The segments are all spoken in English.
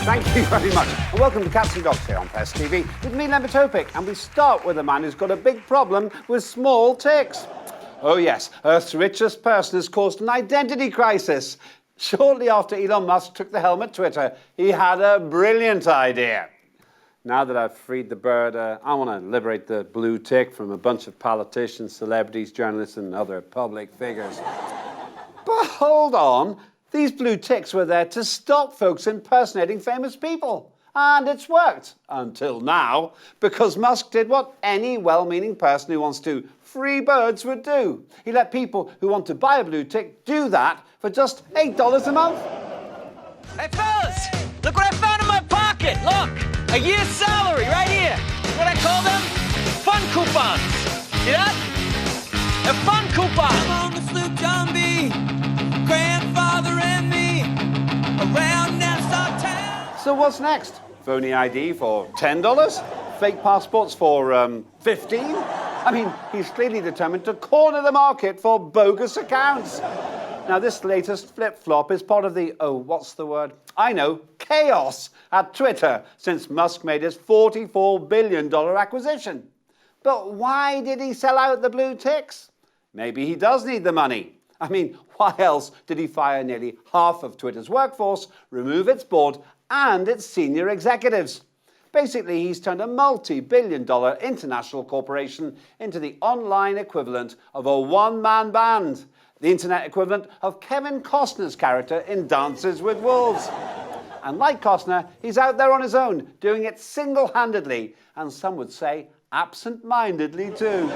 Thank you very much. And welcome to Cats and Dogs here on Press TV with me, Len Topic. And we start with a man who's got a big problem with small ticks. Oh yes, Earth's richest person has caused an identity crisis. Shortly after Elon Musk took the helm at Twitter, he had a brilliant idea. Now that I've freed the bird, I want to liberate the blue tick from a bunch of politicians, celebrities, journalists, and other public figures. But hold on. These blue ticks were there to stop folks impersonating famous people. And it's worked, until now, because Musk did what any well-meaning person who wants to free birds would do. He let people who want to buy a blue tick do that for just $8 a month. Hey, fellas, look what I found in my pocket. Look, a year's salary right here. What I call them? Fun coupons. See that? A fun coupon. I'm on the sloop, John B. Grandfather and me around Nassau town. So what's next? Phony ID for $10? Fake passports for $15? I mean, he's clearly determined to corner the market for bogus accounts. Now, this latest flip-flop is part of the, what's the word? I know, chaos at Twitter since Musk made his $44 billion acquisition. But why did he sell out the blue ticks? Maybe he does need the money. I mean, why else did he fire nearly half of Twitter's workforce, remove its board and its senior executives? Basically, he's turned a multi-billion-dollar international corporation into the online equivalent of a one-man band, the internet equivalent of Kevin Costner's character in Dances with Wolves. And like Costner, he's out there on his own, doing it single-handedly, and some would say absent-mindedly too.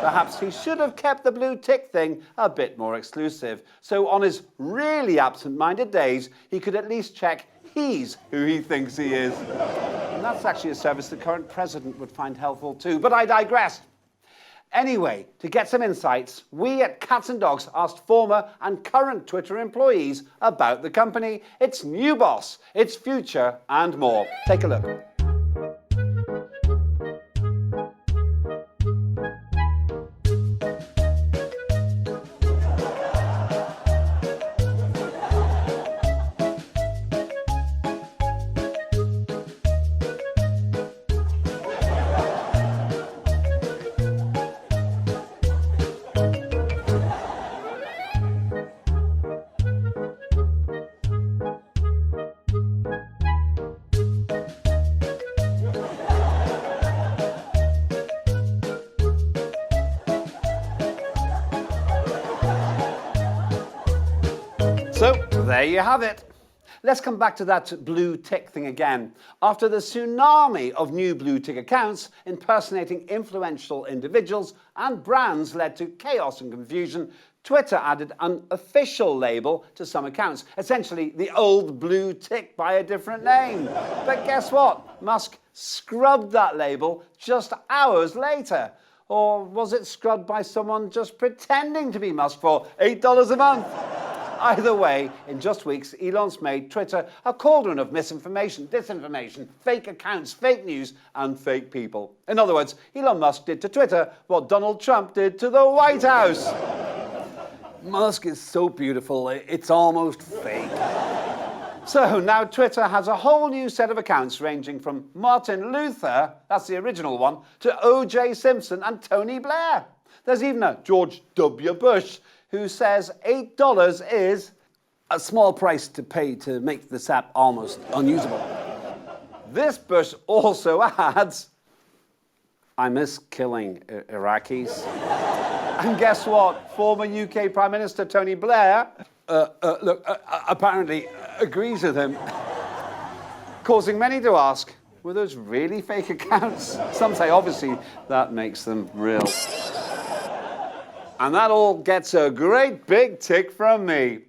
Perhaps he should have kept the blue tick thing a bit more exclusive, so on his really absent-minded days, he could at least check he's who he thinks he is. And that's actually a service the current president would find helpful too, but I digress. Anyway, to get some insights, we at Cats and Dogs asked former and current Twitter employees about the company, its new boss, its future, and more. Take a look. So, there you have it. Let's come back to that blue tick thing again. After the tsunami of new blue tick accounts impersonating influential individuals and brands led to chaos and confusion, Twitter added an official label to some accounts, essentially the old blue tick by a different name. But guess what? Musk scrubbed that label just hours later. Or was it scrubbed by someone just pretending to be Musk for $8 a month? Either way, in just weeks, Elon's made Twitter a cauldron of misinformation, disinformation, fake accounts, fake news, and fake people. In other words, Elon Musk did to Twitter what Donald Trump did to the White House. Musk is so beautiful, it's almost fake. So now Twitter has a whole new set of accounts ranging from Martin Luther, that's the original one, to O.J. Simpson and Tony Blair. There's even a George W. Bush, who says $8 is a small price to pay to make this app almost unusable. This Bush also adds, I miss killing Iraqis. And guess what? Former UK Prime Minister Tony Blair, apparently agrees with him, causing many to ask, were those really fake accounts? Some say, obviously, that makes them real. And that all gets a great big tick from me.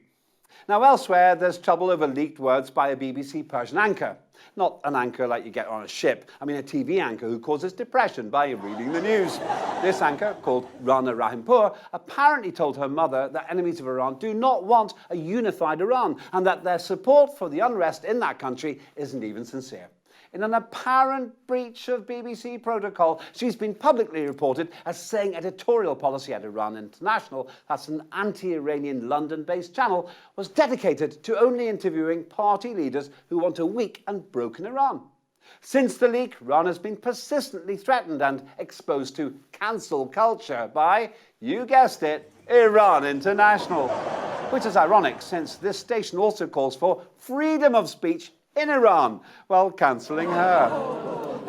Now, elsewhere, there's trouble over leaked words by a BBC Persian anchor. Not an anchor like you get on a ship. I mean, a TV anchor who causes depression by reading the news. This anchor, called Rana Rahimpour, apparently told her mother that enemies of Iran do not want a unified Iran and that their support for the unrest in that country isn't even sincere. in an apparent breach of BBC protocol. She's been publicly reported as saying editorial policy at Iran International, that's an anti-Iranian London-based channel, was dedicated to only interviewing party leaders who want a weak and broken Iran. Since the leak, Iran has been persistently threatened and exposed to cancel culture by, you guessed it, Iran International. Which is ironic, since this station also calls for freedom of speech in Iran while cancelling her.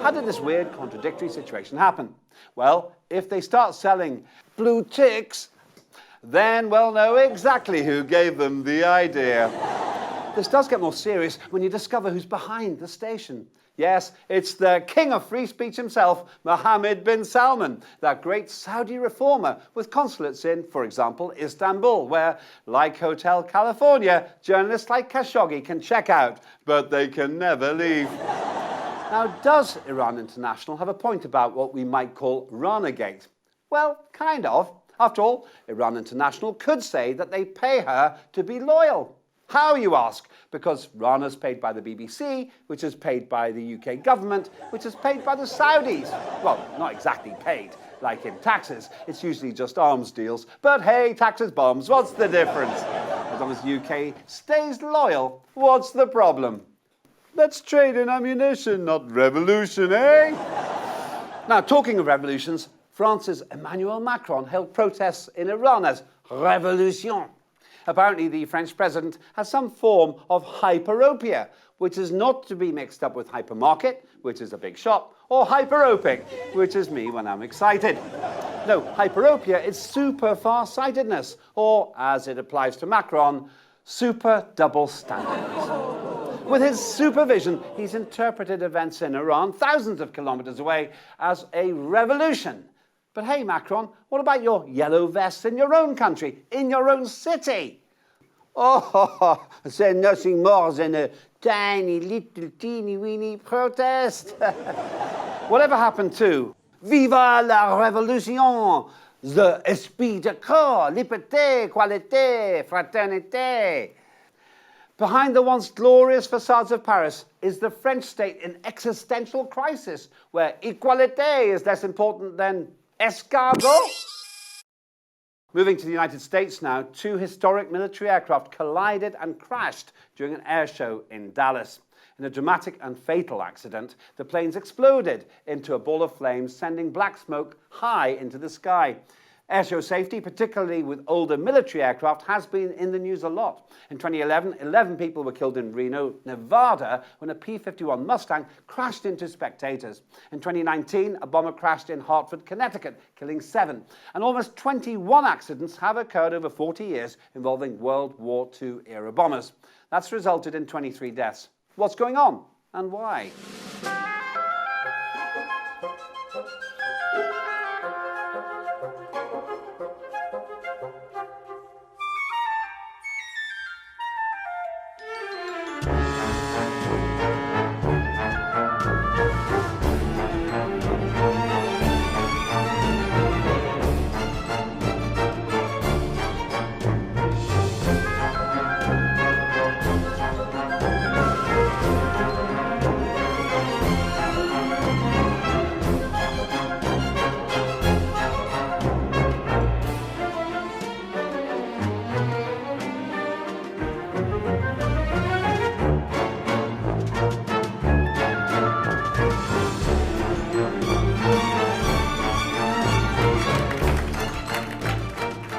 How did this weird, contradictory situation happen? Well, if they start selling blue ticks, then we'll know exactly who gave them the idea. This does get more serious when you discover who's behind the station. Yes, it's the king of free speech himself, Mohammed bin Salman, that great Saudi reformer with consulates in, for example, Istanbul, where, like Hotel California, journalists like Khashoggi can check out, but they can never leave. Now, does Iran International have a point about what we might call Ranagate? Well, kind of. After all, Iran International could say that they pay her to be loyal. How, you ask? Because Rana's paid by the BBC, which is paid by the UK government, which is paid by the Saudis. Well, not exactly paid, like in taxes. It's usually just arms deals. But hey, taxes, bombs, what's the difference? As long as the UK stays loyal, what's the problem? Let's trade in ammunition, not revolution, eh? Now, talking of revolutions, France's Emmanuel Macron held protests in Iran as révolution. Apparently, the French president has some form of hyperopia, which is not to be mixed up with hypermarket, which is a big shop, or hyperopic, which is me when I'm excited. No, hyperopia is super far-sightedness, or, as it applies to Macron, super double standards. With his supervision, he's interpreted events in Iran, thousands of kilometers away, as a revolution. But hey, Macron, what about your yellow vests in your own country, in your own city? Oh, say nothing more than a tiny, little, teeny-weeny protest. Whatever happened to Viva la Révolution, the esprit de corps, liberté, qualité, fraternité? Behind the once glorious facades of Paris is the French state in existential crisis, where equalité is less important than escargot. Moving to the United States now, two historic military aircraft collided and crashed during an air show in Dallas. In a dramatic and fatal accident, the planes exploded into a ball of flames, sending black smoke high into the sky. Airshow safety, particularly with older military aircraft, has been in the news a lot. In 2011, 11 people were killed in Reno, Nevada, when a P-51 Mustang crashed into spectators. In 2019, a bomber crashed in Hartford, Connecticut, killing 7. And almost 21 accidents have occurred over 40 years involving World War II-era bombers. That's resulted in 23 deaths. What's going on, and why?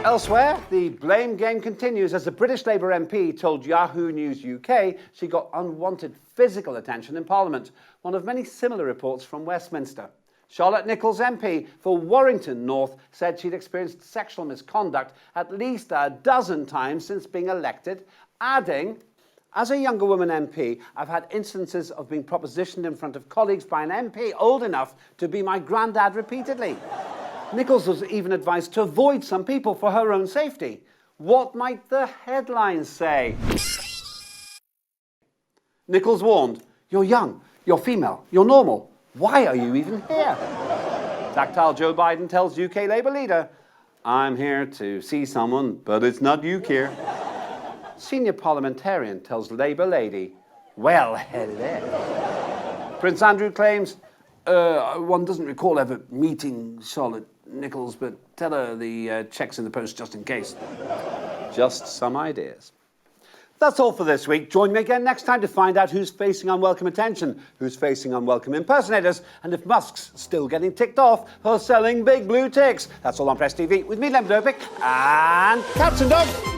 Elsewhere, the blame game continues as the British Labour MP told Yahoo News UK she got unwanted physical attention in Parliament, one of many similar reports from Westminster. Charlotte Nichols MP for Warrington North said she'd experienced sexual misconduct at least a dozen times since being elected, adding, "As a younger woman MP, I've had instances of being propositioned in front of colleagues by an MP old enough to be my granddad repeatedly." Nichols was even advised to avoid some people for her own safety. What might the headlines say? Nichols warned, "You're young, you're female, you're normal. Why are you even here?" Tactile Joe Biden tells UK Labour leader, "I'm here to see someone, but it's not you, Keir." Senior parliamentarian tells Labour lady, "Well, hello." Prince Andrew claims one doesn't recall ever meeting Charlotte Nichols, but tell her the check's in the post just in case. Just some ideas. That's all for this week. Join me again next time to find out who's facing unwelcome attention, who's facing unwelcome impersonators, and if Musk's still getting ticked off for selling big blue ticks. That's all on Press TV with me, Len Dopic, and Captain Dog.